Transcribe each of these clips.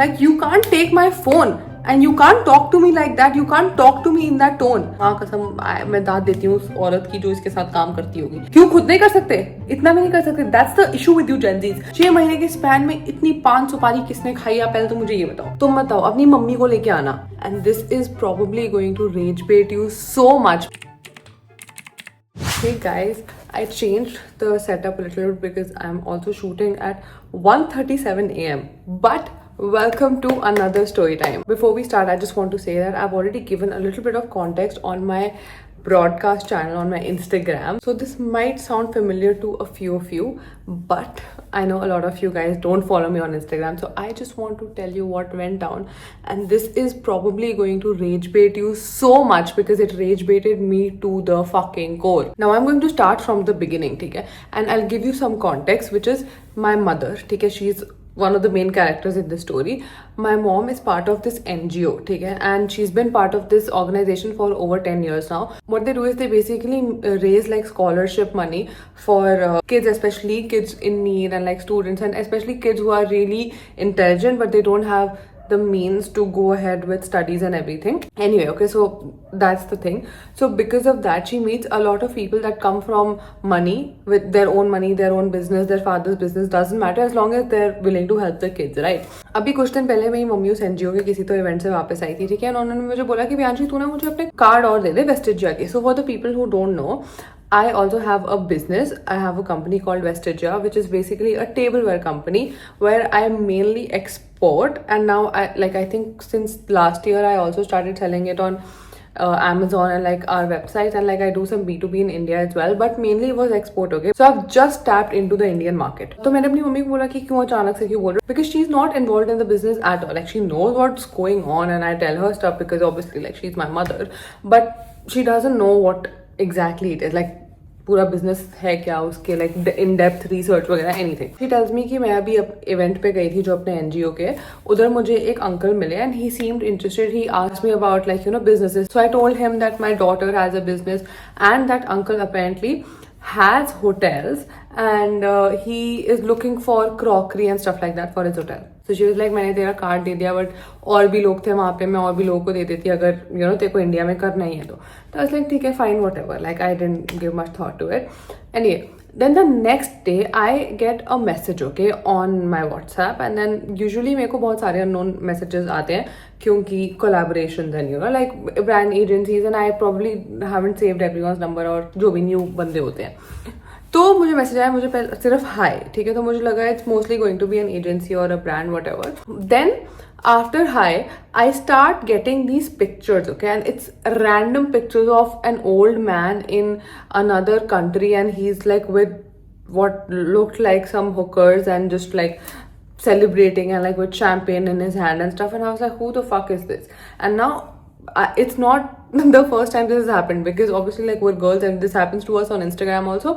Like, you can't take my phone and you can't talk to me like that. You can't talk to me in that tone. हाँ कसम मैं दाद देती हूँ उस औरत की जो इसके साथ काम करती होगी. क्यों खुद नहीं कर सकते? इतना भी नहीं कर सकते. That's the issue with you Gen Zs. 6 महीने के स्पैन में इतनी 5 सुपारी किसने खाई? आप पहले तो मुझे ये बताओ. तुम बताओ अपनी मम्मी को लेके आना. And this is probably going to rage bait you so much. Hey guys, I changed the setup a little bit because I'm also shooting at 1:37 a.m. But welcome to another story time. Before we start, I just want to say that I've already given a little bit of context on my broadcast channel on my Instagram. So this might sound familiar to a few of you, but I know a lot of you guys don't follow me on Instagram. So I just want to tell you what went down. And this is probably going to rage bait you so much because it rage baited me to the fucking core. Now I'm going to start from the beginning, okay? And I'll give you some context, which is my mother, okay? She's one of the main characters in the story. My mom is part of this NGO, okay? And she's been part of this organization for over 10 years now. What they do is they basically raise like scholarship money for kids, especially kids in need and like students, and especially kids who are really intelligent but they don't have the means to go ahead with studies and everything. Anyway, okay, so that's the thing. So because of that, she meets a lot of people that come from money, with their own money, their own business, their father's business, doesn't matter as long as they're willing to help the kids, right? अभी कुछ दिन पहले मेरी mummy उस NGO के किसी तो event से वापस आई थी, ठीक है? उन्होंने मुझे बोला कि प्रियांशी तू ना मुझे अपने कार्ड और दे दे वेस्टिजिया के. So for the people who don't know, I also have a business. I have a company called Vestigia, which is basically a tableware company where I mainly export. And now I think since last year I also started selling it on Amazon and like our website, and like I do some B2B in India as well, but mainly it was export, okay? So I've just tapped into the Indian market. तो मैंने अपनी mummy को बोला कि क्यों अचानक से क्यों बोल रहे हो? Because she's not involved in the business at all. Like she knows what's going on and I tell her stuff because obviously like she's my mother, but she doesn't know what exactly it is. Like पूरा business है क्या उसके, like in depth research वगैरह anything. He tells me कि मैं अभी event पे गई थी जो अपने एनजीओ के, उधर मुझे एक अंकल मिले and he seemed interested. He asked me about like you know businesses. So I told him that my daughter has a business and that uncle apparently has hotels and he is looking for crockery and stuff like that for his hotel. So she was like मैंने तेरा card दे दिया but और भी लोग थे वहाँ पे, मैं और भी लोगों को दे देती अगर यू नो तेरे को इंडिया में करना ही है तो. I was like ठीक है fine whatever, like I didn't give much thought to it. Anyway, then the next day I get a message, okay, on my WhatsApp, and then usually मेरे को बहुत सारे unknown messages आते हैं क्योंकि collaborations and you know like brand agencies, and I probably haven't saved everyone's number और जो भी new बंदे होते हैं. तो मुझे मैसेज आया, मुझे पहले सिर्फ हाई, ठीक है? तो मुझे लगा it's mostly going to be an agency और a brand whatever. Then after hi I start getting these pictures, okay, and it's random pictures of an old man in another country and he's like with what looked like some hookers and just like celebrating and like with champagne in his hand and stuff, and I was like who the fuck is this? And now it's not the first time this has happened because obviously like we're girls and this happens to us on Instagram also.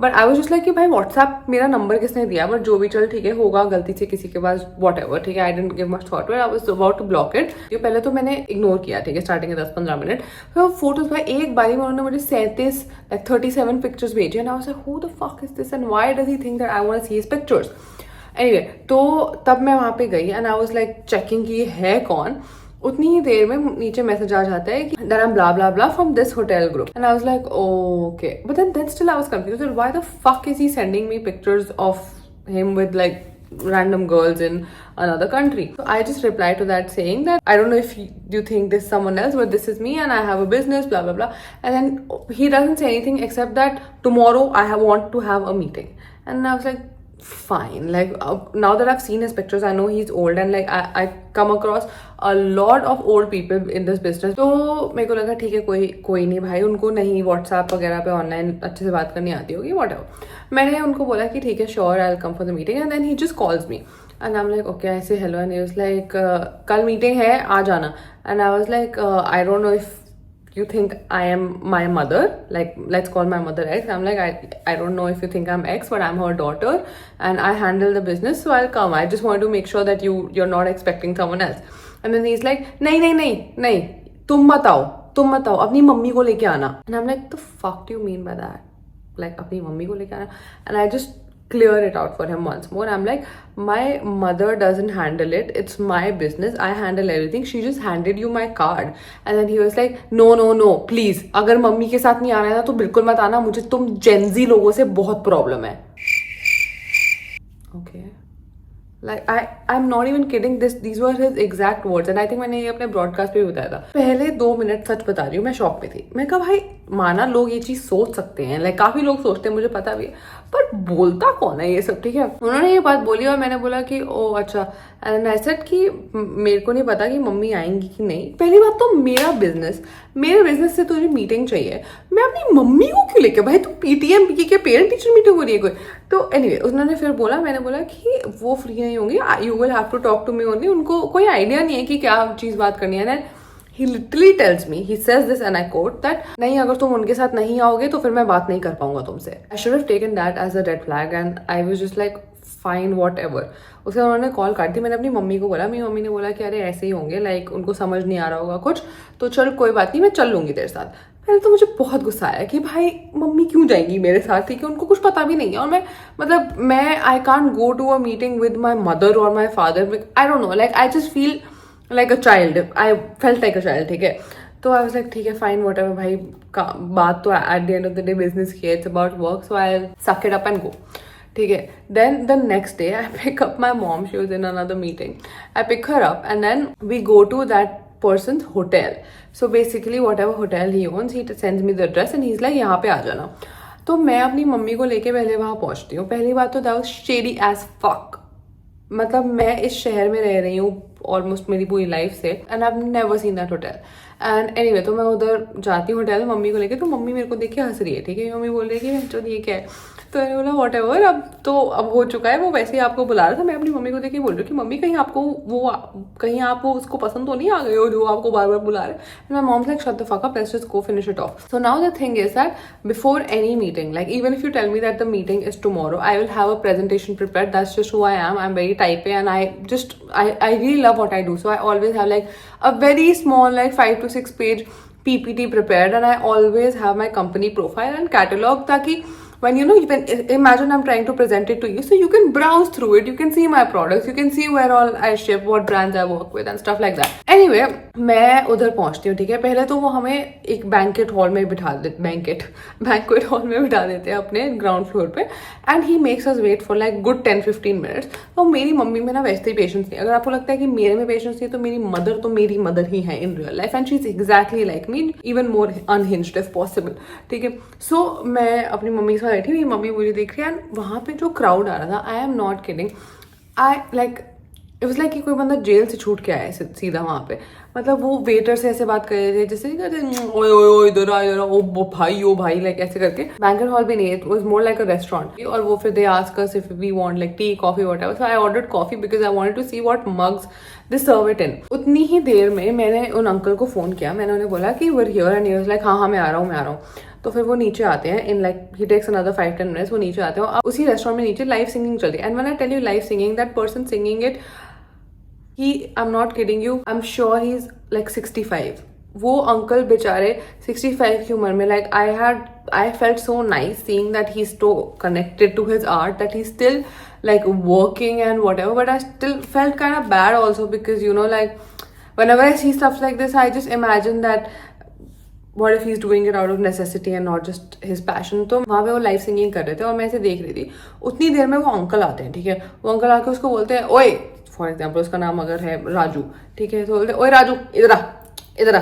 But I was just like कि भाई WhatsApp मेरा number किसने दिया? But जो भी चल ठीक है, होगा गलती से किसी के पास वॉट एवर, ठीक है? I didn't give much thought, I was about to block it. ये पहले तो मैंने इग्नोर किया, ठीक है, स्टार्टिंग के 10-15 मिनट. फिर फोटोज भाई एक बारी में उन्होंने मुझे 37 पिक्चर्स भेजे and I was like who the fuck is this and why does he think that I want to see his pictures. Anyway, तो तब मैं वहाँ पे गई and I was like checking कि ये है कौन. उतनी ही देर में नीचे मैसेज आ जाता है कि that I'm blah blah blah from this hotel group, and I was like oh, okay, but then still I was confused. Why the fuck is he sending me pictures of him with like random girls in another country? So I just replied to that saying that I don't know if you think this is someone else, but this is me and I have a business, blah blah blah. And then he doesn't say anything except that tomorrow I want to have a meeting, and I was like fine. Like now that I've seen his pictures, I know he's old and like I come across a lot of old people in this business. तो मेरे को लगा ठीक है कोई नहीं भाई, उनको नहीं व्हाट्सएप वगैरह पे ऑनलाइन अच्छे से बात करनी आती होगी, whatever. मैंने उनको बोला कि ठीक है sure I will come for the meeting, and then he just calls me and I am like okay, I say hello and he was like कल मीटिंग है आ जाना. And I was like I don't know if you think I am my mother, like let's call my mother X. I'm like I don't know if you think I'm X, but I'm her daughter and I handle the business, so I'll come. I just want to make sure that you're not expecting someone else. And then he's like नहीं तुम मत आओ अपनी mummy को लेके आना. And I'm like the fuck do you mean by that? Like अपनी mummy को लेके आना? And I just clear it out for him once more. I'm like, my mother doesn't handle it. It's my business. I handle everything. She just handed you my card. And then he was like, no, please. अगर mummy के साथ नहीं आना है ना तो बिल्कुल मत आना. मुझे तुम जेनजी लोगों से बहुत प्रॉब्लम है. Okay. Like I'm not even kidding. These were his exact words, and I think मैंने ये अपने ब्रॉडकास्ट पे भी बताया था. पहले 2 मिनट सच बता रही हूँ, मैं शॉक में थी. मैं कहा भाई माना लोग ये चीज सोच सकते हैं, लाइक काफी लोग सोचते हैं, मुझे पता भी है, पर बोलता कौन है ये सब, ठीक है. उन्होंने ये बात बोली और मैंने बोला कि ओ अच्छा. एंड आई सेड कि मेरे को नहीं पता कि मम्मी आएंगी कि नहीं. पहली बात तो मेरे बिजनेस से तुझे मीटिंग चाहिए, मैं अपनी मम्मी को क्यों लेके, भाई तू पीटीएम के पेरेंट टीचर मीटिंग हो रही है कोई. तो एनीवे उन्होंने फिर बोला, मैंने बोला कि वो फ्री नहीं होंगी, you will have to talk to me only. उनको कोई आइडिया नहीं है कि क्या चीज बात करनी है. And he literally tells me, he says this and I quote that, नहीं अगर तुम उनके साथ नहीं आओगे तो फिर मैं बात नहीं कर पाऊंगा तुमसे. I should have taken that as a red flag and I was just like fine whatever. उसके बाद उन्होंने कॉल काट दी. मैंने अपनी मम्मी को बोला, मेरी मम्मी ने बोला कि अरे ऐसे ही होंगे, लाइक उनको समझ नहीं आ रहा होगा कुछ, तो चल कोई बात नहीं, मैं चल लूंगी तेरे साथ. पहले तो मुझे बहुत गुस्सा आया कि भाई मम्मी क्यों जाएंगी मेरे साथ, ठीक है, उनको कुछ पता भी नहीं है. और मैं I can't go to a meeting with my mother और my father. I don't know, like I just feel like a child. I felt like a child, ठीक है. तो I was like ठीक है fine whatever भाई, बात तो at the end of the day business की है, it's about work, so I'll suck it up and go, ठीक है. Then the next day I pick up my mom, she was in another meeting. I pick her up and then we go to that person's hotel. So basically whatever hotel he owns, he sends me the address and he's like यहाँ पे आ जाना. तो मैं अपनी mummy को लेके पहले वहाँ पहुँचती हूँ. पहली बात तो that was shady as fuck. मतलब मैं इस शहर में रह रही हूँ ऑलमोस्ट मेरी पूरी लाइफ से, and I have never seen that hotel. And anyway तो मैं उधर जाती हूँ होटल मम्मी को लेके, तो मम्मी मेरे को देख के हंस रही है, ठीक है. मम्मी बोल रही है कि चलो ये क्या है. तो मैंने बोला वॉट एवर, अब हो चुका है, वो वैसे ही आपको बुला रहा था. मैं अपनी मम्मी को देख के बोल रही हूँ कि मम्मी कहीं आप उसको पसंद तो नहीं आ गए हो जो आपको बार बार बुला रहे. My mom's like shut the fuck up, let's just go finish it off. So now the thing is that before any meeting, like even if you tell me that the meeting is tomorrow, I will have a presentation prepared. That's just who I am very type A and I really love what I do. So I always have like a very small like 5 to 6 page PPT prepared, and I always have my company profile and catalog ताकि when you imagine I'm trying to present it to you, so you can browse through it, you can see my products, you can see where all I ship, what brands I work with and stuff like that. Anyway, मैं उधर पहुंचती हूँ, ठीक है. पहले तो वो हमें एक बैंकेट हॉल में बिठा देते हैं अपने ग्राउंड फ्लोर पे, and he makes us wait for like good 10-15 minutes. तो मेरी मम्मी में ना वैसे ही पेशेंस नहीं. अगर आपको लगता है कि मेरे में पेशेंस नहीं, तो मेरी मदर ही है in real life, and she is exactly like me, even more unhinged if possible, ठीक है. सो मैं अपनी मम्मी के बैठी हुई, मम्मी मुझे देख रही है, एंड वहां पे जो क्राउड आ रहा था, आई am not kidding, I like it was like कि कोई बंदा जेल से छूट के आया है सीधा वहां पे. मतलब वो वेटर से ऐसे बात कर रहे थे, जैसे ओए ओए इधर आ, ओ भाई लाइक ऐसे करके. बैंकेट हॉल भी नहीं है, it was more like a restaurant. और वो फिर they ask us if we want like tea coffee whatever. So I ordered coffee because I wanted to see what mugs they serve it in. उतनी ही देर में मैंने उन uncle को phone किया. मैंने उन्हें बोला कि we're here, and he was like हाँ मैं आ रहा हूँ. तो फिर वो नीचे आते हैं in like he takes another 5-10 minutes. वो नीचे आते हैं, उसी रेस्टोरेंट में नीचे लाइव सिंगिंग चल रही है. And when I tell you live singing, that person singing it, I am not kidding you, I am sure he is like 65. वो अंकल बेचारे 65 की उम्र में, like I felt so nice seeing that he is so connected to his art, that he still like working and whatever, but I still felt kind of bad also because like whenever I see stuff like this, I just imagine that what if he's doing it out of necessity and not just his passion. तो वहाँ पे वो live singing कर रहे थे और मैं इसे देख रही थी. उतनी देर में वो अंकल आते हैं, ठीक है. वो अंकल आके उसको बोलते हैं ओए, फॉर एग्जाम्पल उसका नाम अगर है राजू, ठीक है, तो बोलते ओए राजू इधर आ,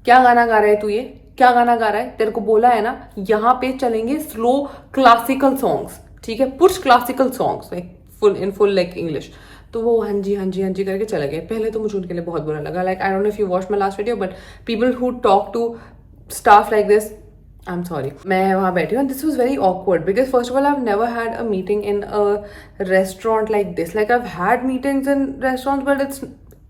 क्या गाना गा रहा है तू, ये क्या गाना गा रहा है, तेरे को बोला है ना यहाँ पे चलेंगे स्लो क्लासिकल सॉन्ग्स, ठीक है, push classical songs full like English. तो वो हाँ जी करके चले गए. पहले तो मुझे उनके लिए बहुत बुरा लगा. Like I don't know if you watch my last video, but people who talk to staff like this, I am sorry. मैं वहाँ बैठी हूँ. This was very awkward because first of all I have never had a meeting in a restaurant like this. Like I have had meetings in restaurants but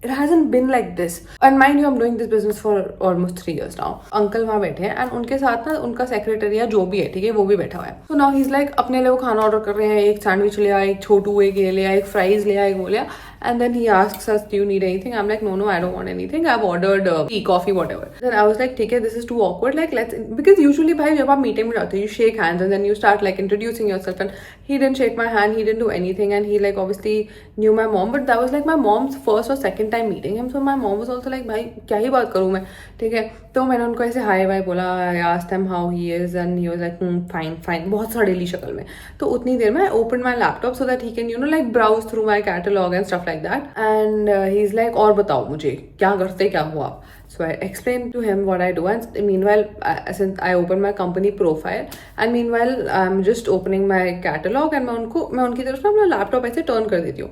it hasn't been like this. And mind you, I'm doing this business for almost 3 years now. Uncle वहाँ बैठे हैं and उनके साथ ना उनका secretary या जो भी है, ठीक है, वो भी बैठा हुआ है. So now he's like अपने लिए वो खाना ऑर्डर कर रहे हैं. एक सैंडविच लिया, एक छोटू एक ये लिया, एक फ्राइज लिया, एक वो लिया. And then he asks us, do you need anything? I'm like, no, I don't want anything. I've ordered tea, coffee, whatever. Then I was like, okay, this is too awkward. Like, let's, because usually, bhai, jab aap meeting mein jaate, you shake hands and then you start like introducing yourself. And he didn't shake my hand, he didn't do anything, and he like obviously knew my mom, but that was like my mom's first or second time meeting him. So my mom was also like, bhai, kya hi baat karu main? ठीक है, तो मैंने उनको ऐसे hi bye बोला. I asked him how he is and he was like fine, बहुत सड़ेली शक्ल में. तो उतनी देर में I opened my laptop so that he can like browse through my catalog and stuff like that. And he's like, और बताओ मुझे क्या करते क्या हुआ. So I explained to him what I do, and meanwhile, since I opened my company profile, and meanwhile I'm just opening my catalog and मैं उनकी तरफ से अपना laptop ऐसे turn कर देती हूँ.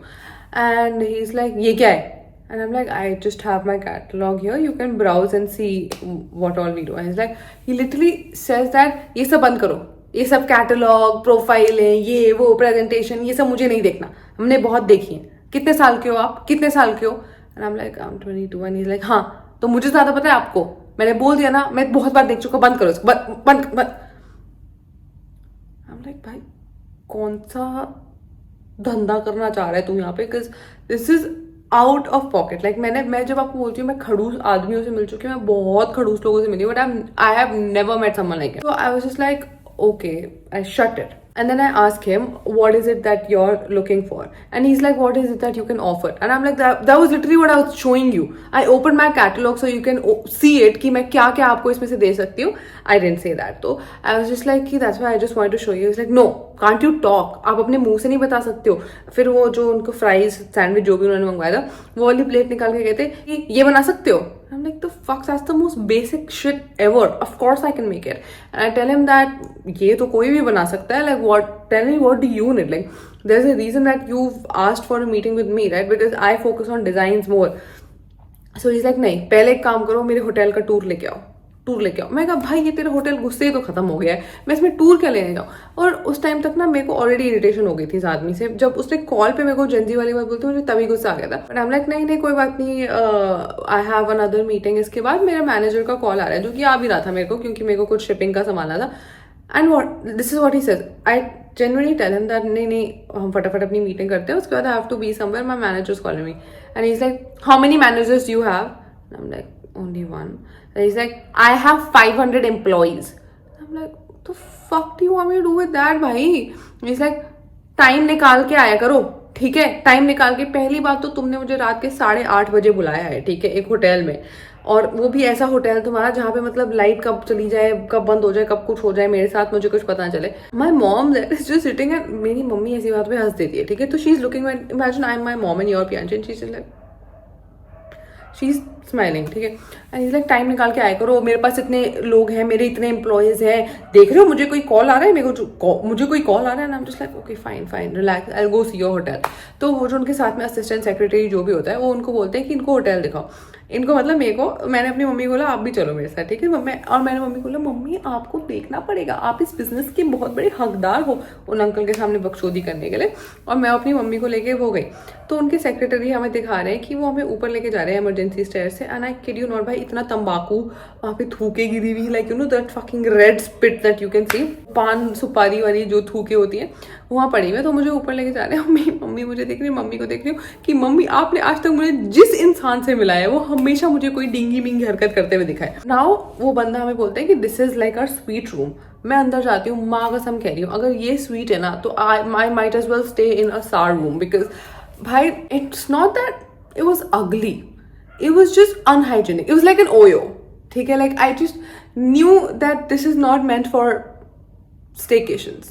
And he's like, ये क्या है? And I'm like, I just have my catalog here. You can browse and see what all we do. And he's like, he literally says that ये सब बंद करो. ये सब कैटलॉग, प्रोफाइल है, ये वो प्रेजेंटेशन, ये सब मुझे नहीं देखना. हमने बहुत देखी है. कितने साल के हो आप? कितने साल के हो? And I'm like, I'm 22. And he's like, हाँ, तो मुझे ज्यादा पता है आपको. मैंने बोल दिया ना, मैं बहुत बार देख चुका. बंद करो इसको. बंद. I'm like, भाई कौन सा धंधा करना चाह रहा है तुम यहाँ पे? Because this is out of pocket. Like मैं जब आपको बोलती हूँ मैं खड़ूस आदमियों से मिल चुकी हूँ, मैं बहुत खड़ूस लोगों से मिली हूँ, but I have never met someone like it. So I was just like, okay, I shut it. And then I ask him, what is it that you're looking for? And he's like, what is it that you can offer? And I'm like, that was literally what I was showing you. I opened my catalog so you can see it कि मैं क्या क्या आपको इसमें से दे सकती हूँ. I didn't say that. तो I was just like, that's why I just wanted to show you. He's like, no, can't you talk? आप अपने मुंह से नहीं बता सकते हो. फिर वो जो उनको फ्राइज सैंडविच जो भी उन्होंने मंगवाया था, वो वाली प्लेट निकाल के कहते कि ये बना सकते हो. I'm like, the fuck, that's the most basic shit ever. Of course I can make it. And I tell him that ये तो कोई भी बना सकता है. Like, tell me what do you need? Like, there's a reason that you've asked for a meeting with me, right? Because I focus on designs more. So he's like, नहीं, पहले एक काम करो, मेरे होटल का टूर लेके आओ. मैं कहा, भाई ये तेरा होटल गुस्से ही तो खत्म हो गया है, मैं इसमें टूर क्या लेने जाऊँ. और उस टाइम तक ना मेरे को ऑलरेडी इरिटेशन हो गई थी इस आदमी से. जब उसने कॉल पे मेरे को जंजी वाली बात बोलती, मुझे तभी गुस्सा आ गया था. बट आई एम लाइक, नहीं कोई बात नहीं, आई हैव अनदर मीटिंग. इसके बाद मेरा मैनेजर का कॉल आ रहा है, जो कि आ भी रहा था मेरे को, क्योंकि मेरे को कुछ शिपिंग का संभालना था. And this is what he says. I genuinely tell him that नहीं हम फटाफट अपनी मीटिंग करते हैं, उसके बाद I have to be somewhere, my manager's calling me. And he's like, how many managers do you have? And I'm like, only one. And he's like, I have 500 employees. I'm like, what the fuck do you want me to do with that, भाई? He's like, time निकाल के आया करो, ठीक है? Time निकाल के. पहली बात तो तुमने मुझे रात के 8:30 बजे बुलाया है, ठीक है, एक होटल में, और वो भी ऐसा होटल तुम्हारा जहाँ पे मतलब लाइट कब चली जाए, कब बंद हो जाए, कब कुछ हो जाए मेरे साथ, मुझे कुछ पता ना चले. My mom is just sitting and मेरी मम्मी ऐसी बात पे हंस देती है, ठीक है. तो she is looking, imagine I am my mom and your Piyanshi, and she is like, she is smiling, ठीक है. एंड इज लाइक, टाइम निकाल के आया करो, मेरे पास इतने लोग हैं, मेरे इतने एम्प्लॉयज हैं, देख रहे हो मुझे कोई कॉल आ रहा है, मुझे कोई कॉल आ रहा है. And I am just like, okay fine relax, I will go see your hotel. तो वो जो उनके साथ में असिस्टेंट सेक्रेटरी जो भी होता है, वो उनको बोलते हैं कि इनको होटल दिखाओ. इनको मतलब मेरे को, मैंने अपनी मम्मी को बोला आप भी चलो मेरे साथ, ठीक है. मैंने मम्मी को बोला, मम्मी आपको देखना पड़ेगा, आप इस बिजनेस के बहुत बड़े हकदार हो, उन अंकल के सामने बकचोदी करने के लिए. और मैं अपनी मम्मी को लेके हो गई. तो उनके सेक्रेटरी हमें दिखा रहे हैं कि वो हमें ऊपर लेके जा रहे हैं इमरजेंसी स्टेयर से. And I kid you not, भाई इतना तंबाकू वहाँ पे थूके गिरी हुई, like you know that fucking red spit that you can see, पान सुपारी वाली जो थूके होती है वहाँ पड़ी हुई है. तो मुझे ऊपर लेके जा रहे हैं. मम्मी मुझे देख रही है, मम्मी को देख रही हूँ कि मम्मी आपने आज तक मुझे जिस इंसान से मिला है वो हमेशा मुझे कोई डिंगी मिंगी हरकत करते हुए दिखा है. नाउ वो बंदा हमें बोलता है कि this is like our suite room. मैं अंदर जाती हूँ, माँ कसम कह रही हूँ, अगर ये स्वीट है ना तो I might as well stay in a sad room. Because भाई it's not that it was ugly, it was just unhygienic, it was like an OYO, ठीक है. Like I just knew that this is not meant for staycations.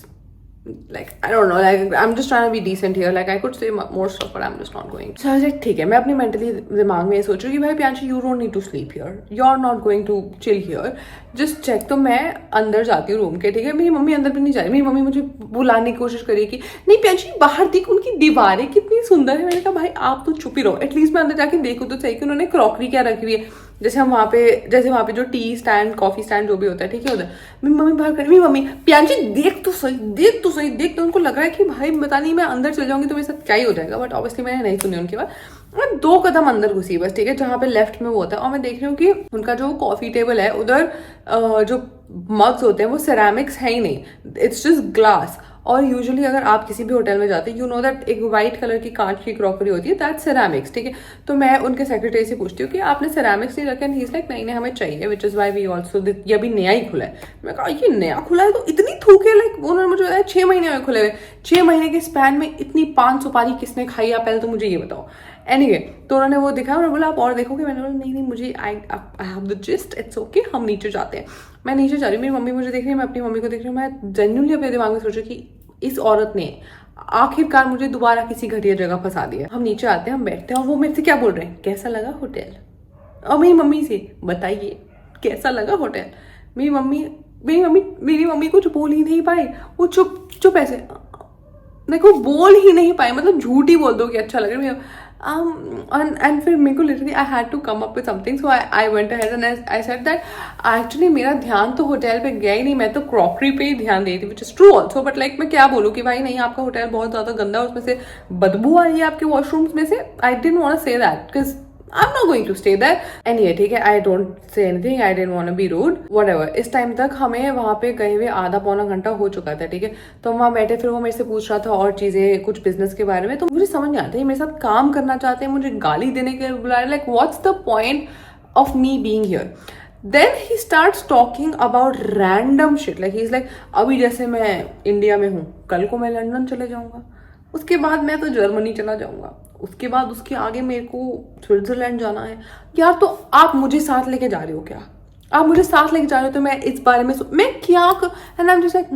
Like I don't know, like I'm just trying to be decent here. Like I could say more stuff, but I'm just not going. So I was like, ठीक है, मैं अपने mentally दिमाग में ये सोच रही हूँ कि भाई प्यांशी, you don't need to sleep here. You're not going to chill here. Just check. तो मैं अंदर जाती हूँ रूम के, ठीक है. मेरी मम्मी अंदर भी नहीं जा रही. मेरी मम्मी मुझे बुलाने की कोशिश करी कि नहीं प्यांशी बाहर देख, उनकी दीवारें कितनी सुंदर है. मैंने कहा भाई आप तो चुप ही रहो, एटलीस्ट मैं अंदर जाके देखूँ तो सही कि उन्होंने क्रॉकरी क्या रखी हुई है. जैसे वहाँ पे जो टी स्टैंड, कॉफी स्टैंड जो भी होता है, ठीक है, उधर. मेरी मम्मी बाहर कर, मेरी मम्मी प्यांशी देख तो सही. तो उनको लग रहा है कि भाई पता नहीं मैं अंदर चल जाऊंगी तो मेरे साथ क्या ही हो जाएगा. बट ऑब्वियसली मैंने नहीं सुनी उनकी बात. मैं 2 कदम अंदर घुसी बस, ठीक है, जहाँ पे लेफ्ट में वो होता है. और मैं देख रही हूँ कि उनका जो कॉफी टेबल है उधर जो मग्स होते हैं वो सेरामिक्स है ही नहीं, इट्स जस्ट ग्लास. और यूजुअली अगर आप किसी भी होटल में जाते हैं, यू नो दैट एक वाइट कलर की कांच की क्रॉकरी होती है, दैट सेरामिक्स, ठीक है। तो मैं उनके सेक्रेटरी से पूछती हूँ कि आपने सेरामिक्स नहीं रखे, एंड ही इज लाइक नहीं नहीं हमें चाहिए, which is why we also, ये अभी नया ही खुला है। मैं कहा ये नया खुला है तो इतनी थूक है, लाइक उन्होंने मुझे बताया 6 महीने में खुले हुए, 6 महीने के स्पैन में इतनी 5 सुपारी किसने खाई, आप पहले तो मुझे ये बताओ। एनीवे, तो उन्होंने वो दिखाया, उन्होंने बोला आप और देखोगे, मैंने बोला नहीं नहीं मुझे I have the gist, it's okay, हम नीचे जाते हैं। मैं नीचे जा रही हूँ, मेरी मम्मी मुझे देख रही है, मैं अपनी मम्मी को देख रही हूँ, मैं जेन्युइनली अपने दिमाग में सोच रही कि इस औरत ने आखिरकार मुझे दोबारा किसी घटिया जगह फंसा दिया। हम नीचे आते हैं, हम बैठते हैं, और वो मेरे से क्या बोल रहे हैं, कैसा लगा होटल, और मेरी मम्मी से बताइए कैसा लगा होटल। मेरी मम्मी कुछ बोल ही नहीं पाई, वो चुप चुप ऐसे, देखो बोल ही नहीं पाए, मतलब झूठ ही बोल दो कि अच्छा लग रहा है। एंड फिर मेरे को literally I had to come up with something, so I went ahead and I said that actually मेरा ध्यान तो होटल पे गया ही नहीं, मैं तो क्रॉकरी पे ही ध्यान देती थी, which is true also, but like मैं क्या बोलूँ कि भाई नहीं आपका होटल बहुत ज्यादा गंदा है, उसमें से बदबू आ रही है आपके वॉशरूम्स में से। I didn't want to say that because I'm not going to stay there. Anyway, ठीक है, I don't say anything. I didn't want to be rude. Whatever. इस टाइम तक हमें वहाँ पे गए हुए आधा पौना घंटा हो चुका था, ठीक है। तो हम वहाँ बैठे, फिर वो मेरे से पूछ रहा था और चीजें, कुछ बिजनेस के बारे में, तो मुझे समझ नहीं आता है, मेरे साथ काम करना चाहते हैं, मुझे गाली देने के लिए बुला रहे, like what's the point of me being here. Then he starts talking about random shit. Like he's like, अभी जैसे मैं इंडिया में हूँ, कल को मैं लंदन चले जाऊंगा, उसके बाद मैं तो जर्मनी चला जाऊंगा, उसके बाद उसके आगे मेरे को स्विट्जरलैंड जाना है। यार तो आप मुझे साथ लेके जा रहे हो क्या? आप मुझे साथ लेके जा रहे हो तो मैं इस बारे में मैं क्या and I am just like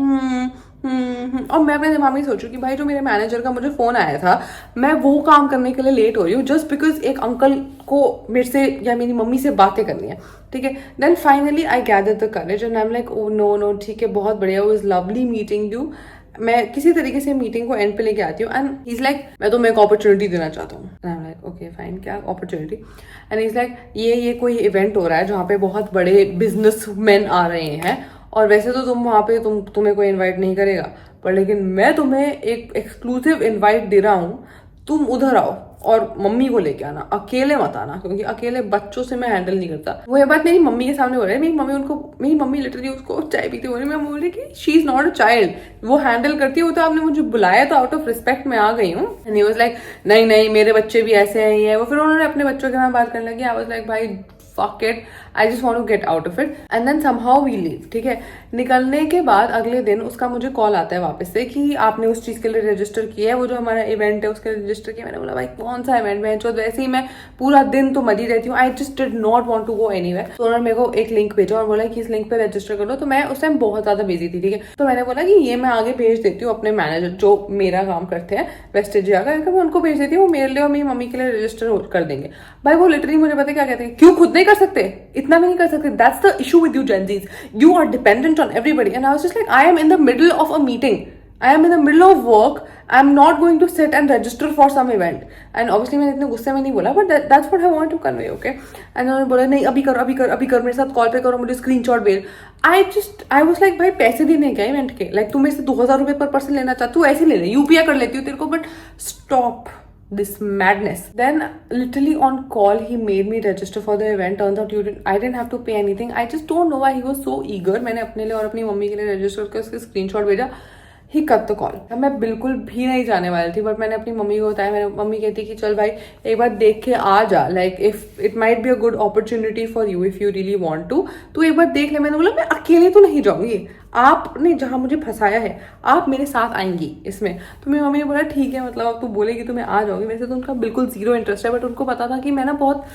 और मैं अपने दिमाग में सोचूं कि भाई जो मेरे मैनेजर का मुझे फोन आया था, मैं वो काम करने के लिए लेट हो रही हूँ जस्ट बिकॉज एक अंकल को मेरे से या मेरी मम्मी से बातें करनी है, ठीक है। Then finally I gather the courage and I am like oh no ठीक है, बहुत बढ़िया, वो इज लवली मीटिंग यू। मैं किसी तरीके से मीटिंग को एंड पे लेके आती हूँ एंड ही इज लाइक मैं तुम्हें एक अपॉर्चुनिटी देना चाहता हूँ। And I am like okay fine, क्या opportunity? And he is like ये कोई इवेंट हो रहा है जहाँ पे बहुत बड़े बिजनेसमैन आ रहे हैं, और वैसे तो तुम वहाँ पे तुम्हें कोई इन्वाइट नहीं करेगा, पर लेकिन मैं तुम्हें एक एक्सक्लूसिव इन्वाइट दे रहा हूँ, तुम उधर आओ और मम्मी को लेके आना, अकेले मत आना, क्योंकि अकेले बच्चों से मैं हैंडल नहीं करता। वो ये बात मेरी मम्मी के सामने हो रही है, मेरी मम्मी लिटरली उसको चाय पीते हो रही है, मैं बोल रही कि she is not a child, वो हैंडल करती है, वो तो आपने मुझे बुलाया तो आउट ऑफ रिस्पेक्ट मैं आ गई हूँ। एंड ही वाज लाइक नहीं मेरे बच्चे भी ऐसे हैं, ये वो, फिर उन्होंने अपने बच्चों के साथ बात करने लगी। आई वाज लाइक भाई fuck it, I just want to get out of it and then somehow we leave, ठीक है। निकलने के बाद अगले दिन उसका मुझे कॉल आता है वापस से कि आपने उस चीज के लिए रजिस्टर किया है, वो जो हमारा इवेंट है उसके लिए रजिस्टर किया। मैंने बोला भाई कौन सा इवेंट है, तो वैसे ही मैं पूरा दिन तो मरी रहती हूँ, I just did not want to go anywhere. तो उन्होंने मेरे को एक लिंक भेजा और बोला कि इस लिंक पे रजिस्टर कर लो। तो मैं उस टाइम बहुत ज्यादा बिजी थी, ठीक है, तो मैंने बोला कि ये मैं आगे भेज देती हूँ अपने मैनेजर जो मेरा काम करते हैं वेस्ट एजिया का, मैं उनको भेज देती हूँ, वो मेरे लिए और मेरी मम्मी के लिए रजिस्टर कर देंगे। भाई वो लिटरली मुझे पता क्या कहते हैं, क्यों खुद नहीं कर सकते, इतना भी नहीं कर सकते? That's the issue with you Gen Zs, you are dependent on everybody। and I was just like, I am in the middle of a meeting, I am in the middle of work, I am not going to sit and register for some event। and obviously मैंने इतने गुस्से में नहीं बोला, but that's what I want to convey, okay। and उन्होंने बोला नहीं अभी कर मेरे साथ कॉल पे करो, मुझे स्क्रीनशॉट भेज। I was like भाई पैसे देने क्या इवेंट के, लाइक तू मेरे से 2000 रुपए पर पर्सन लेना चाहता, तू ऐसे ले ले, यूपीआई कर लेती हूँ तेरे को, but stop this madness। Then literally on call he made me register for the event। turns out I didn't have to pay anything। I just don't know why he was so eager। मैंने अपने लिए और अपनी mummy के लिए register करके उसके screenshot भेजा। ही कट द कॉल। मैं बिल्कुल भी नहीं जाने वाली थी, बट मैंने अपनी मम्मी को बताया। मेरी मम्मी कहती कि चल भाई एक बार देख के आ जा, like if it might be a good opportunity for you if you really want to, तो एक बार देख ले। मैंने बोला मैं अकेले तो नहीं जाऊंगी, आपने जहां मुझे फंसाया है आप मेरे साथ आएंगी इसमें। तो मेरी मम्मी ने बोला ठीक है, मतलब अब तू बोलेगी तो मैं आ जाऊंगी। वैसे तो उनका बिल्कुल जीरो इंटरेस्ट है, बट उनको पता था कि मैं ना बहुत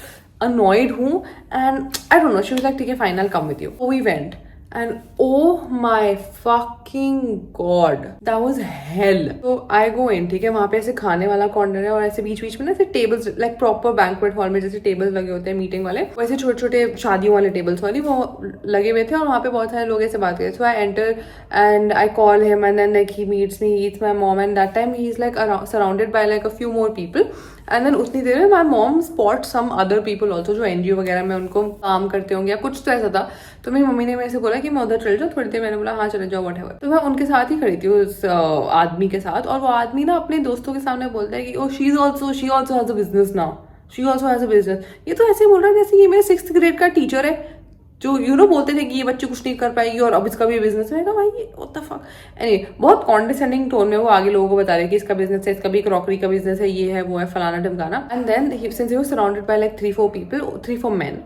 अनॉयड हूँ and I don't know, she was like ठीक है fine I will come with you. We went and oh my fucking god, that was hell। तो I go in, ठीक है, वहां पे ऐसे खाने वाला कॉर्नर है और ऐसे बीच बीच में ना ऐसे tables, like proper banquet hall में जैसे टेबल्स लगे होते हैं मीटिंग वाले, वैसे छोटे छोटे शादियों वाले टेबल्स वाली वो लगे हुए थे, और वहाँ पे बहुत सारे लोग ऐसे बात कर रहे थे। So I enter and I call him and then like he meets me, it's my mom, and that time he is like surrounded by like a few more people. And then उतनी देर में my mom spot some other people also जो NGO वगैरह में उनको काम करते होंगे या कुछ तो ऐसा था। तो मेरी मम्मी ने मेरे से बोला कि मैं उधर चल जाऊँ थोड़ी देर। मैंने बोला हाँ चले जाओ वट एवर। तो मैं उनके साथ ही खड़ी थी उस आदमी के साथ, और वो आदमी ना अपने दोस्तों के सामने बोलता है कि oh she also has a business now, she also has a business. ये तो ऐसे बोल रहा है जैसे ये मेरे 6th ग्रेड का टीचर है। जो बोलते थे कि ये बच्ची कुछ नहीं कर पाएगी और अब इसका भी बिजनेस है। भाई ये व्हाट द फक। एनीवे, बहुत कॉन्डिसेंडिंग टोन में वो आगे लोगों को बता रही कि इसका बिजनेस है, इसका भी क्रॉकरी का बिजनेस है, ये है वो है, फलाना ढमकाना। And then since he was surrounded by like 3-4 people, 3-4 men,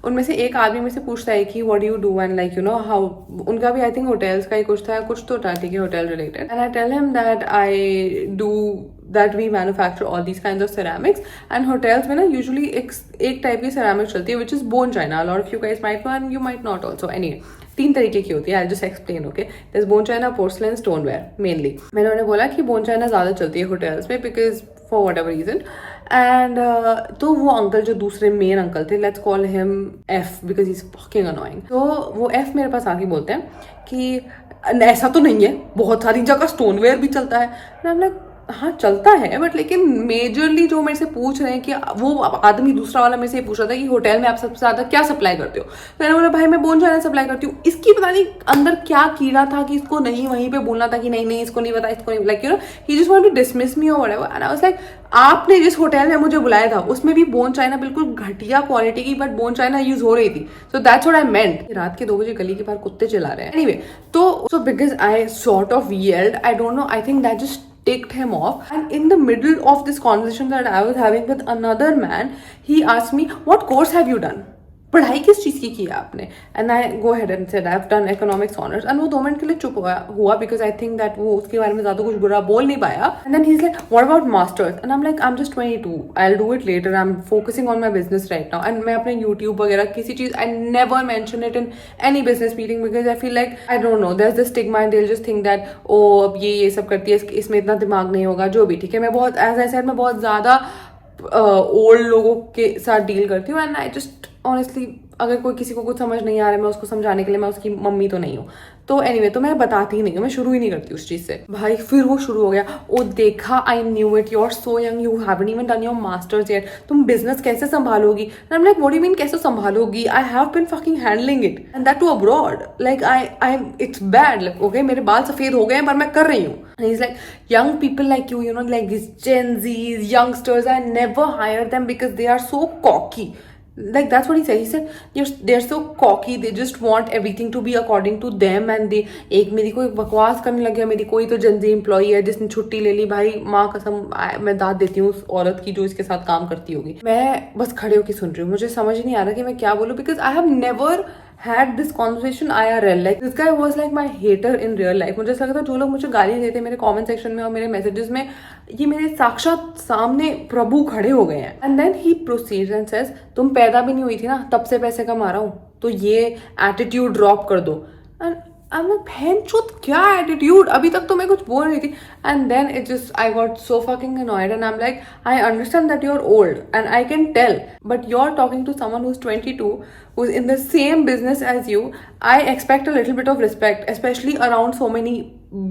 उनमें से एक आदमी में से पूछता है कि what do you do, and like how, उनका भी आई थिंक होटल्स का ही कुछ था, कुछ तो था, ठीक है, hotel related. And I tell him that I do that we manufacture all these kinds of ceramics, and hotels में ना usually एक टाइप की ceramic चलती है which is bone china. A lot of you guys might know and you might not also. Anyway, 3 तरीके की होती है, I'll just explain, okay? There's bone china, porcelain, stoneware mainly. मैंने उन्हें बोला कि bone china ज़्यादा चलती है hotels में because for whatever reason. And तो वो अंकल जो दूसरे मेन अंकल थे, let's call him F because is fucking annoying, तो वो एफ मेरे पास आके बोलते हैं कि ऐसा तो नहीं है, बहुत सारी जगह स्टोनवेयर भी चलता है। I'm like, हाँ चलता है, बट लेकिन मेजरली जो मेरे से पूछ रहे हैं कि वो आदमी दूसरा वाला मेरे से पूछ रहा था कि होटल में आप सबसे ज्यादा क्या सप्लाई करते हो, तो मैंने बोला भाई मैं बोन चाइना सप्लाई करती हूँ। इसकी पता नहीं अंदर क्या कीड़ा था कि इसको नहीं वहीं पे बोलना था कि नहीं इसको नहीं पता, इसको नहीं, like he just want to dismiss me और whatever. And I was like, आपने जिस होटल में मुझे बुलाया था उसमें भी बोन चाइना बिल्कुल घटिया क्वालिटी की बट बोन चाइना यूज हो रही थी, सो दैट्स व्हाट आई मेंट। रात के 2 बजे गली के बाहर कुत्ते चिल्ला रहे हैं। एनीवे, तो because I sort of yelled, I don't know, I think that just ticked him off, and in the middle of this conversation that I was having with another man, he asked me, what course have you done? पढ़ाई किस चीज की है आपने? And I go head and said I have done economics honours. And वो 2 minute के लिए चुप हुआ बिकॉज आई थिंक दैट वो उसके बारे में ज्यादा कुछ बुरा बोल नहीं पाया। And then he is like, what about masters? And I am like, I am just 22, I will do it later, I am focusing on my business right now. And मैं अपने यूट्यूब वगैरह किसी चीज, I never mention it in any business meeting because I feel like, I don't know, there is this stigma and they will just think that oh अब ये सब करती है, इसमें इतना दिमाग नहीं होगा, जो भी ठीक है। मैं बहुत, एज आई सेड, मैं बहुत ज्यादा ओल्ड लोगों के साथ डील करती हूँ, एंड आई जस्ट ऑनेस्टली, अगर कोई किसी को कुछ समझ नहीं आ रहा है, मैं उसको समझाने के लिए मैं उसकी मम्मी तो नहीं हूँ। तो एनीवे, तो मैं बताती ही नहीं हूँ, मैं शुरू ही नहीं करती उस चीज से। भाई फिर वो शुरू हो गया, ओ देखा, I knew it, you are so young, you haven't even done your masters yet, तुम बिजनेस कैसे संभालोगी? And I am like, what do you mean कैसे संभालोगी? I have been fucking handling it and that too abroad, like I it's bad, like okay मेरे बाल सफेद हो गए हैं पर मैं कर रही हूँ। And he's like, young people like you know, like these Gen Zs, youngsters, I never hire them because they are so cocky. Like that's what he said. He said they're so cocky. They just want everything to be according to them. And they, एक मेरी कोई बकवास करने लग गया, मेरी कोई तो Gen Z एम्प्लॉई है जिसने छुट्टी ले ली। भाई माँ कसम, मैं दाद देती हूँ उस औरत की जो इसके साथ काम करती होगी। मैं बस खड़े होकर सुन रही हूँ, मुझे समझ नहीं आ रहा कि मैं क्या बोलूँ, because I have never had this conversation IRL. Like this guy was like my hater in real life. मुझे ऐसा लगता है जो लोग मुझे गालियां देते हैं मेरे कमेंट सेक्शन में और मेरे मैसेजेस में, ये मेरे साक्षात सामने प्रभु खड़े हो गए हैं। And then he proceeds and says, तुम पैदा भी नहीं हुई थी ना तब से पैसे कमा रहा हूँ, तो ये एटीट्यूड ड्रॉप कर दो। एंड आई एम लाइक, बहनचोद क्या एटीट्यूड, अभी तक तो मैं कुछ बोल रही थी। And then it just, I got so fucking annoyed and I'm like, I understand that you're old and I can tell, but you're talking to someone who's 22, who's in the same business as you. I expect a little bit of respect, especially around so many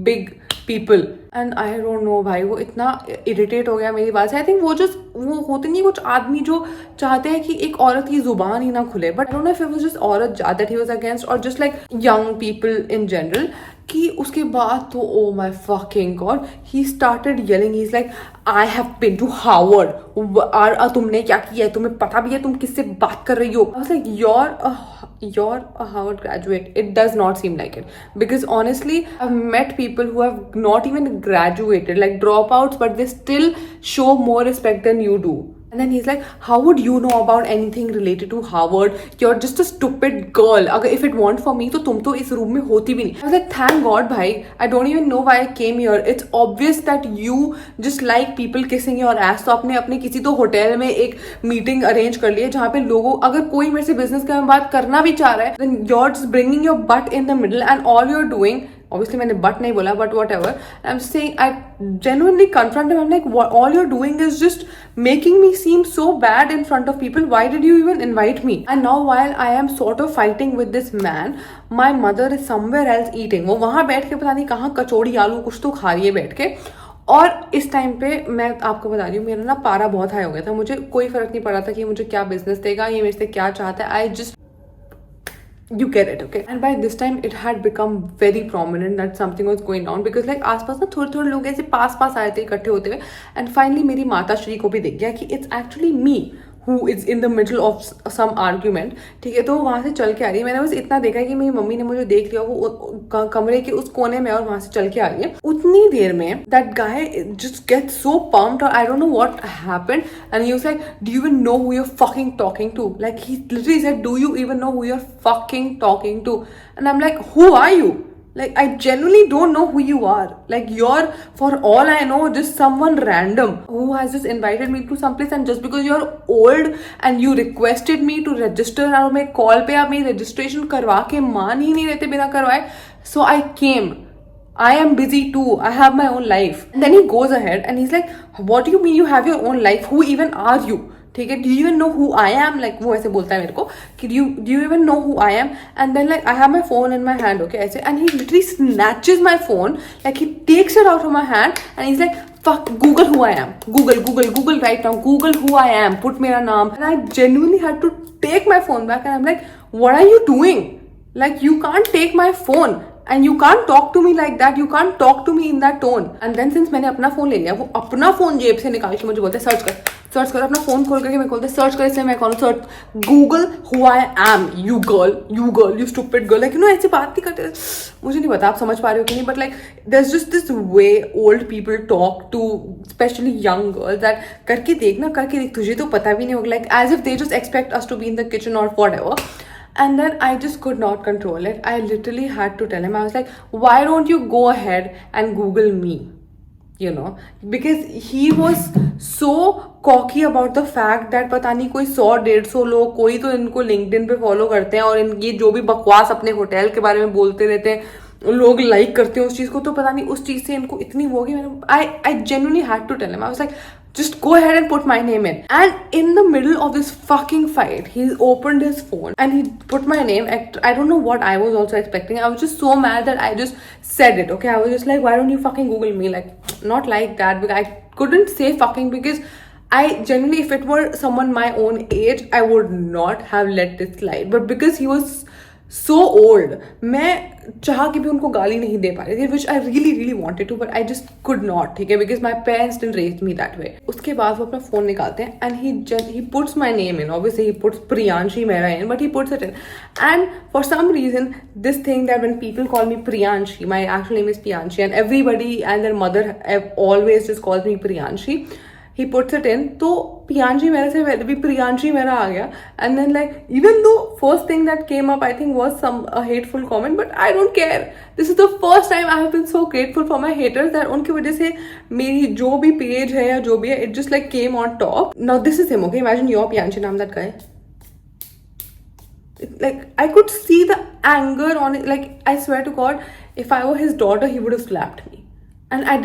big people. And I don't know भाई, वो इतना irritate हो गया मेरी बात से। I think वो होते नहीं कुछ आदमी जो चाहते हैं कि एक औरत की जुबान ही ना खुले, but I don't know if it was just औरत दैट ही वाज अगेंस्ट और just like young people in general, कि उसके बाद तो oh my fucking god, he started yelling, he is like, I have been to Harvard, और तुमने क्या किया है, तुम्हें पता भी है तुम किससे बात कर रही हो? आई was like, you're a Harvard graduate. It does not seem like it, because honestly I've met people who have not even graduated, like dropouts, but they still show more respect than you do. And then he's like, how would you know about anything related to Harvard? You're just a stupid girl. अगर if it weren't for me, तो तुम तो इस room में होती भी नहीं। I was like, thank God भाई, I don't even know why I came here. It's obvious that you just like people kissing your ass. तो आपने अपने किसी तो होटल में एक मीटिंग अरेंज कर ली है जहाँ पे लोगों, अगर कोई मेरे से बिजनेस के बारे में बात करना भी चाह रहा है, then you're just bringing your butt in the middle, and all you're doing, obviously मैंने बट नहीं बोला, but whatever, I'm saying, I genuinely confront him. I'm like, what all you're doing is just making me seem so bad in front of people. Why did you even invite me? And now while I am sort of fighting with this man, my mother is somewhere else eating. वो वहां बैठ के पता नहीं कहाँ कचौड़ी आलू कुछ तो खा रही है बैठ के। और इस टाइम पे मैं आपको बता रही हूँ, मेरा ना पारा बहुत हाई हो गया था। मुझे कोई फर्क नहीं पड़ा था कि मुझे क्या बिजनेस देगा, ये मेरे से क्या चाहता है। I just, you get it, okay? And by this time it had become very prominent that something was going on, because like आसपास ना थोड़े थोड़े लोग ऐसे पास आए थे इकट्ठे होते हुए, and finally मेरी माता श्री को भी दिख गया कि it's actually me who is in the middle of some argument, ठीक है. तो वहाँ से चल के आ रही है. मैंने बस इतना देखा कि मेरी मम्मी ने मुझे देख लिया, वो कमरे के उस कोने में और वहाँ से चल के आ रही है. उतनी देर में that guy just gets so pumped, or I don't know what happened, and he was like, do you even know who you're fucking talking to? Like, he literally said, do you even know who you're fucking talking to? And I'm like, who are you? Like, I genuinely don't know who you are. Like, you're, for all I know, just someone random who has just invited me to some place, and just because you're old and you requested me to register, और मैं call पे आप मेरी registration करवा के मान ही नहीं रहते बिना करवाए, so I came. I am busy too. I have my own life. And then he goes ahead and he's like, what do you mean you have your own life? Who even are you? ठीक है, do you even know who I am? Like, वो ऐसे बोलता है मेरे को कि do you even know who I am? And then like I have my phone in my hand, okay, ऐसे, and he literally snatches my phone, like he takes it out of my hand and he's like, fuck, Google who I am. Google right now. Google who I am. Put मेरा नाम. And I genuinely had to take my phone back, and I'm like, what are you doing? Like, you can't take my phone. And you can't talk to me like that. You can't talk to me in that tone. And then since मैंने अपना phone ले लिया, वो अपना phone जेब से निकाल के मुझे बोलते हैं सर्च कर. अपना फोन खोल करके मैं खोलते सर्च कर, इसलिए मैं कौन search Google who I am. You girl you stupid girl. Like you know, ऐसी बात नहीं करते. मुझे नहीं पता आप समझ पा रहे हो कि नहीं, but like there is just this way old people talk to especially young girls that करके देख तुझे तो पता भी नहीं होगा. Like as if they just expect us to be in the kitchen और whatever. And then I just could not control it. I literally had to tell him. I was like, why don't you go ahead and Google me? You know, because he was so cocky about the fact that पता नहीं कोई 100-150 लोग कोई तो इनको LinkedIn पे follow करते हैं, और ये जो भी बकवास अपने होटल के बारे में बोलते रहते हैं लोग लाइक करते हैं उस चीज़ को. तो पता नहीं उस चीज़ से इनको इतनी होगी. I genuinely had to tell him. I was like, just go ahead and put my name in. And in the middle of this fucking fight, he opened his phone and he put my name. I don't know what I was also expecting. I was just so mad that I just said it. Okay, I was just like, why don't you fucking Google me? Like, not like that, because I couldn't say fucking, because I genuinely, if it were someone my own age, I would not have let it slide. But because he was so old, मैं चाह के भी उनको गाली नहीं दे पा रही थी, which I really wanted to, but I just could not. ठीक है, because my parents didn't raise me that way. उसके बाद वो अपना फोन निकालते हैं and he puts my name in. Obviously he puts Priyanshi Mehra in, but he puts it in. And for some reason, this thing that when people call me Priyanshi, my actual name is Priyanshi, and everybody and their mother always just calls me Priyanshi. He puts it in, तो Priyanshi Mehra से पहले भी Priyanshi Mehra आ गया. And then like, even though first thing that came up I think was a hateful comment, but I don't care. This is the first time I have been so grateful for my haters that उनकी वजह से मेरी जो भी page है या जो भी है, it just like came on top. Now this is him, okay? Imagine you're Priyanshi नाम that guy. Like, I could see the anger on it. Like, I swear to God, if I were his daughter, he would have slapped me. And I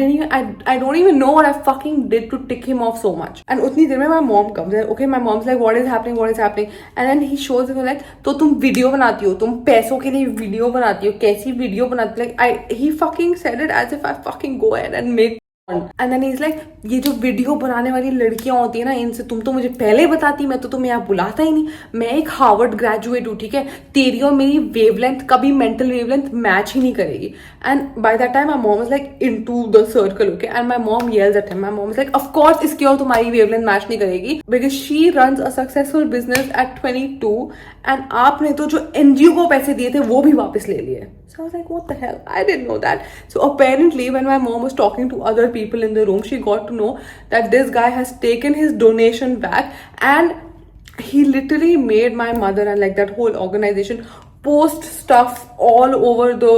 don't even know what I fucking did to tick him off so much. And utni der mein my mom comes. Okay, my mom's like, what is happening? And then he shows me like, तो तुम video बनाती हो, तुम पैसों के लिए video बनाती हो, कैसी वीडियो बनाती हो? Like, he fucking said it as if I fucking go ahead and make. And then he's like, ये जो वीडियो बनाने वाली लड़कियां होती है ना, इनसे तुम तो मुझे पहले बताती, मैं तो तुम्हें यहाँ बुलाता ही नहीं. मैं एक हार्वर्ड ग्रेजुएट हूँ, ठीक है, तेरी और मेरी वेवलेंथ कभी मेंटल वेवलेंथ मैच ही नहीं करेगी. And by that time my mom was like into the circle, okay, and my mom येल्स at him. My mom is like, of course इसकी और तुम्हारी वेवलेंथ मैच नहीं करेगी, because she runs a successful business at 22, and आपने तो जो NGO को पैसे दिए थे वो भी वापस ले लिए. So I was like, what the hell? I didn't know that. So apparently when my mom was talking to other people in the room, she got to know that this guy has taken his donation back, and he literally made my mother and like that whole organization post stuff all over the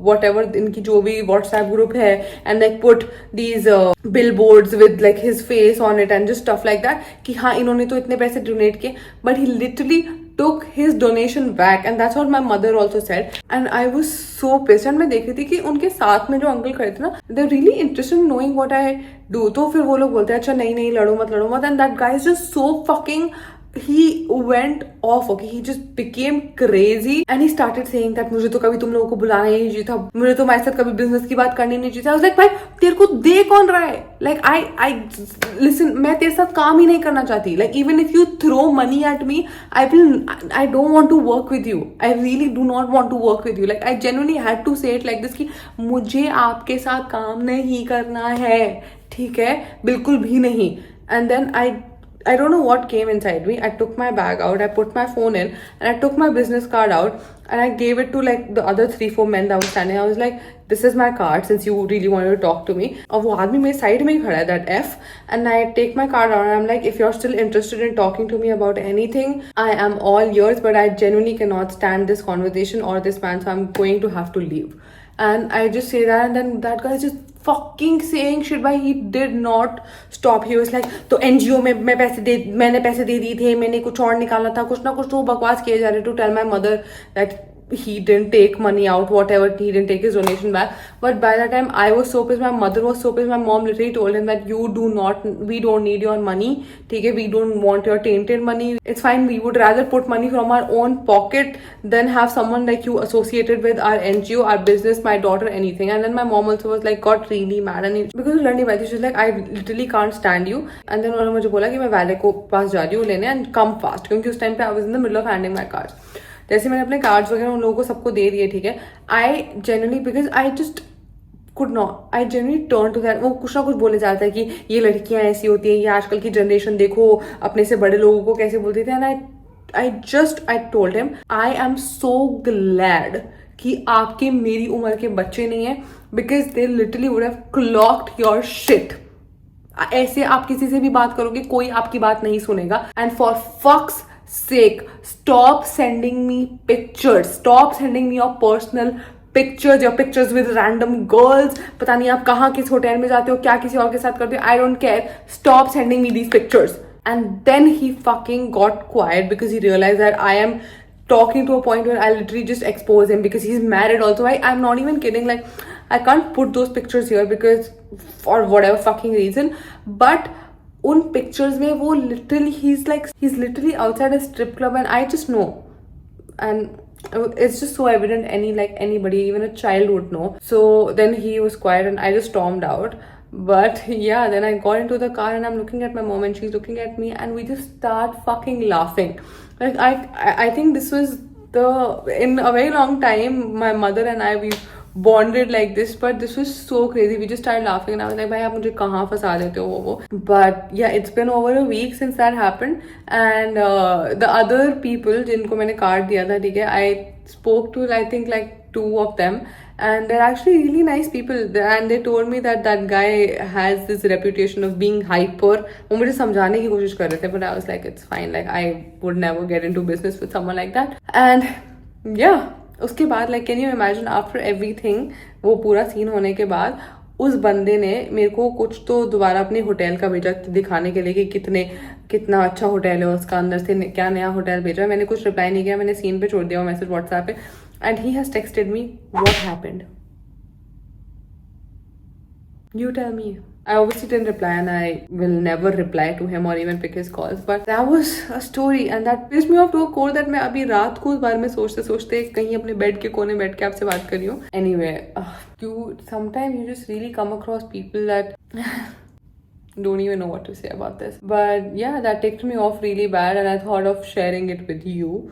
whatever इनकी जो भी WhatsApp group है, and like put these billboards with like his face on it and just stuff like that कि हाँ इन्होंने तो इतने पैसे donate किए. But he literally took his donation back, and that's what my mother also said. And I was so pissed. And मैं देख रही थी कि उनके साथ में जो अंकल खड़े थे ना, they're really interested in knowing what I do. तो फिर वो लोग बोलते हैं अच्छा नहीं लड़ो मत. And that guy is just so fucking, he went off, okay, he just became crazy, and he started saying that मुझे तो कभी तुम लोगों को बुलाना ही नहीं चाहिए था, मुझे तो हमारे साथ कभी बिजनेस की बात करनी नहीं चाहिए था. I was like, भाई तेरे को दे कौन रहा है? Like, I listen, मैं तेरे साथ काम ही नहीं करना चाहती. Like, even if you throw money at me, I don't want to work with you. I really do not want to work with you. Like, I genuinely had to say it like this कि मुझे आपके साथ काम नहीं करना है, ठीक है, बिल्कुल भी नहीं. And then I don't know what came inside me. I took my bag out, I put my phone in, and I took my business card out and I gave it to like the other 3-4 men that were standing. I was like, this is my card since you really wanted to talk to me. और वो आदमी मेरे side में ही खड़ा है, that F. And I take my card out and I'm like, if you're still interested in talking to me about anything, I am all yours, but I genuinely cannot stand this conversation or this man, so I'm going to have to leave. And I just say that, and then that guy is just fucking saying shit. By he did not stop. He was like, तो NGO में मैंने पैसे दे दिए थे, मैंने कुछ और निकाला था, कुछ ना कुछ तो बकवास किए जा रहे to tell my mother that he didn't take money out, whatever, he didn't take his donation back. But by that time I was so pissed, my mother was so pissed, my mom literally told him that we don't need your money, okay, we don't want your tainted money, it's fine, we would rather put money from our own pocket than have someone like you associated with our NGO, our business, my daughter, anything. And then my mom also was like, got really mad, and because वो लड़ने वाली थी, she was like, I literally can't stand you. And then उन्होंने मुझे बोला कि मैं वाले को पास जा रही हूँ लेने, and come fast, क्योंकि उस टाइम पे I was in the middle of handing my cards. जैसे मैंने अपने कार्ड्स वगैरह उन लोगों को सबको दे दिए, ठीक है, I genuinely, because I just could not, I genuinely turn to that. वो कुछ ना कुछ बोले जाता है कि ये लड़कियां ऐसी होती हैं, ये आजकल की जनरेशन देखो अपने से बड़े लोगों को कैसे बोलती थी. And I told him, I am so glad कि आपके मेरी उम्र के बच्चे नहीं है, because they literally would have clocked your shit. ऐसे आप किसी से भी बात करोगे, कोई आपकी बात नहीं सुनेगा. And for fuck's sake, stop sending me pictures, stop sending me your personal pictures, your pictures with random girls. पता नहीं आप कहाँ किस होटल में जाते हो, क्या किसी और के साथ करते हो, I don't care. Stop sending me these pictures. And then he fucking got quiet because he realized that I am talking to a point where I literally just expose him because he's married also. I'm not even kidding. Like, I can't put those pictures here because for whatever fucking reason. But उन pictures में वो literally he's literally outside a strip club, and I just know, and it's just so evident anybody, even a child would know. So then he was quiet and I just stormed out. But yeah, then I got into the car and I'm looking at my mom and she's looking at me and we just start fucking laughing. Like I think this was in a very long time my mother and I, we bonded like this, but this was so crazy. We just started laughing and I was like, bhai aap mujhe kahan fasa dete ho wo. But yeah, it's been over a week since that happened, and the other people jinko maine card diya tha, theek hai, I spoke to I think like 2 of them, and they're actually really nice people, and they told me that that guy has this reputation of being hyper. वो मुझे समझाने की कोशिश कर रहे थे, but I was like, it's fine, like I would never get into business with someone like that. And yeah, उसके बाद like can you imagine, after everything, वो पूरा सीन होने के बाद उस बंदे ने मेरे को कुछ तो दोबारा अपने होटल का भेजा दिखाने के लिए कि कितना अच्छा होटल है उसका, अंदर से क्या नया होटल भेजा. मैंने कुछ रिप्लाई नहीं किया, मैंने सीन पे छोड़ दिया वो मैसेज व्हाट्सएप पे. And he has texted me, what happened? You tell me. I obviously didn't reply and I will never reply to him or even pick his calls. But that was a story and that pissed me off to a core that मैं अभी रात को उस बारे में सोचते कहीं अपने बेड के कोने बैठ के आपसे बात कर रही हूँ. Anyway, sometimes you just really come across people that don't even know what to say about this. But yeah, that ticked me off really bad and I thought of sharing it with you.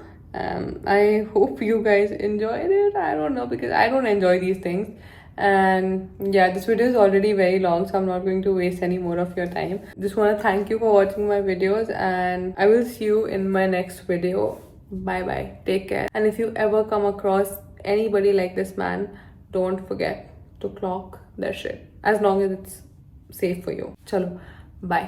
I hope you guys enjoyed it. I don't know, because I don't enjoy these things. And yeah, this video is already very long, so I'm not going to waste any more of your time. Just want to thank you for watching my videos, and I will see you in my next video. Bye bye, take care. And if you ever come across anybody like this man, don't forget to clock their shit, as long as it's safe for you. Chalo, bye.